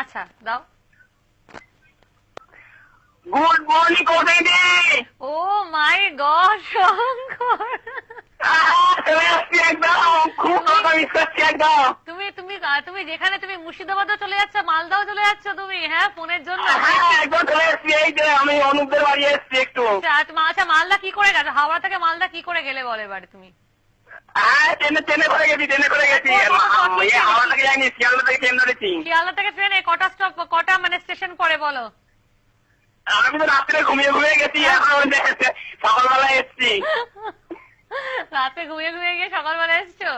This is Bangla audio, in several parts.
আচ্ছা দাও। গুড মর্নিং কৌশিকদি। ও মাই গড শঙ্কর, খুব মিস করছি একদম। তুমি তুমি তুমি যেখানে তুমি মুর্শিদাবাদও চলে যাচ্ছ, মালদাও চলে যাচ্ছ তুমি, হ্যাঁ ফোনের জন্য। একদম চলে এসছি, এই যে আমি অনুপদের বাড়ি এসছি একটু। আচ্ছা মালদা কি করে গেছো, হাওড়া থেকে মালদা কি করে গেলে বলে এবারে তুমি? হ্যাঁ ট্রেনে করে গেছি, হাওড়া থেকে যাইনি, শিয়ালদা থেকে ট্রেন ধরেছি। শিয়ালদা থেকে ট্রেনে কটা স্টপ, কটা মানে স্টেশন পরে বলো? আমি তো রাত্রে ঘুমিয়ে গেছি, এখন সকালবেলা এসছি। রাতে ঘুমিয়ে গিয়ে সকালবেলা এসছো?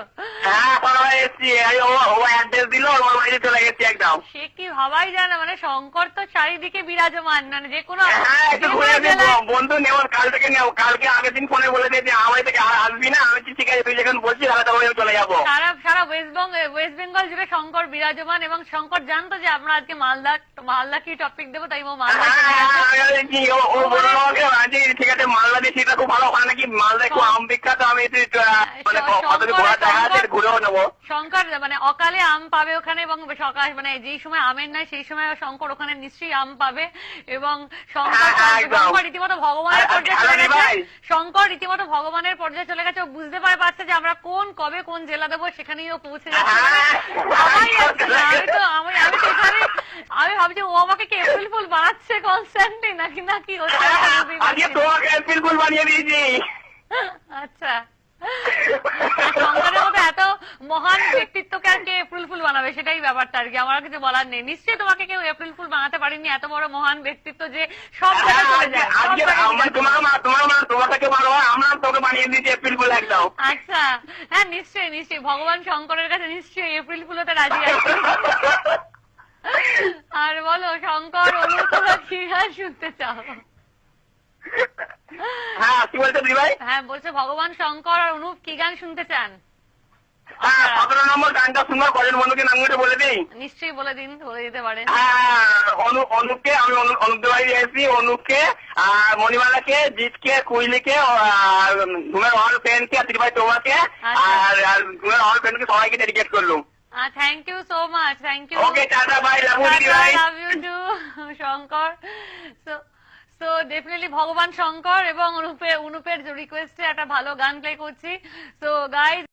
হ্যাঁ সকালবেলা এসছি, ও অ্যাড্রেস দিল, ওর বাড়িতে চলে গেছি একদম। সে কি ভাবাই যায় না, মানে শঙ্কর তো চারিদিকে বিরাজমান, মানে যে কোনো বন্ধু নেব কাল থেকে নেব, কালকে আগের দিন ফোনে বলে দিয়েছি আমার থেকে আর আসবি না। আমি ঠিক আছে তুই যখন বলছিস তাহলে তখন চলে যাবো। সারা ওয়েস্ট বেঙ্গল জুড়ে শঙ্কর বিরাজমান, এবং শঙ্কর জানতো যে আমরা আজকে মালদা কি টপিক দেবো, তাই ও মালদা ও বলল আমাকে ঠিক আছে মালদা দিয়ে সেটা খুব ভালো, ওখানে নাকি মালদা খুব আম বিখ্যাত, আমি মানে কতদিন ঘোরা দেখা আছে ঘুরেও নেবো। শঙ্কর মানে অকালে আম পাবে ওখানে, এবং সকাল মানে যেই সময় আমের নাই সেই সময় শঙ্কর ওখানে নিশ্চয়ই আম পাবে। এবং শঙ্কর রীতিমতো ভগবানের পর্যায়ে চলে গেছে, শঙ্কর রীতিমতো ভগবানের পর্যায়ে চলে গেছে। ও বুঝতে পারছে যে আমরা কবে কোন জেলা দেবো, সেখানেই ও পৌঁছে যাচ্ছে। আমি ভাবছি ও আমাকে কি এপ্রিল ফুল বানাচ্ছে কনস্ট্যান্টলি নাকি হচ্ছে। এপ্রিল ফুল বানিয়ে দিয়েছি। আচ্ছা শঙ্করের মতো এত মহান ব্যক্তিত্বকে আর কে এপ্রিল ফুল বানাবে, সেটাই ব্যাপারটা আর কি। আমার কিছু বলার নেই, নিশ্চয়ই তোমাকে কেউ এপ্রিল ফুল বানাতে পারেনি, এত বড় মহান ব্যক্তিত্ব যে সব জায়গায় চলে যায়। আচ্ছা হ্যাঁ নিশ্চয়ই ভগবান শঙ্করের কাছে নিশ্চয়ই এপ্রিল ফুল হতে রাজি আছে। আর বলো শঙ্কর, অনু তোমরা কি গান শুনতে চাও? হ্যাঁ কি বলছো দিদি ভাই? হ্যাঁ বলছে ভগবান শঙ্কর আর অনুপ কি গান শুনতে চান? 17 নম্বর গানটা শুনবো, কজন বন্ধুকে নামটা বলে দিই। নিশ্চয়ই বলে দিতে পারেন। অনুপকে, আমি অনুপদের বাড়ি এসেছি, অনুপকে আর মণিমালাকে, জিতকে, কুইলিকে, ঘুমের অল ফ্রেন্ডকে, ত্রিভাই তোমাকে আর ঘুমের অল ফ্রেন্ডকে সবাইকে ডেডিকেট করলুম। Thank you so much, thank you. Okay tata bye, love you too Shankar. So definitely ভগবান শঙ্কর এবং অনুপের রিকোয়েস্টে একটা ভালো গান প্লে করছি। So guys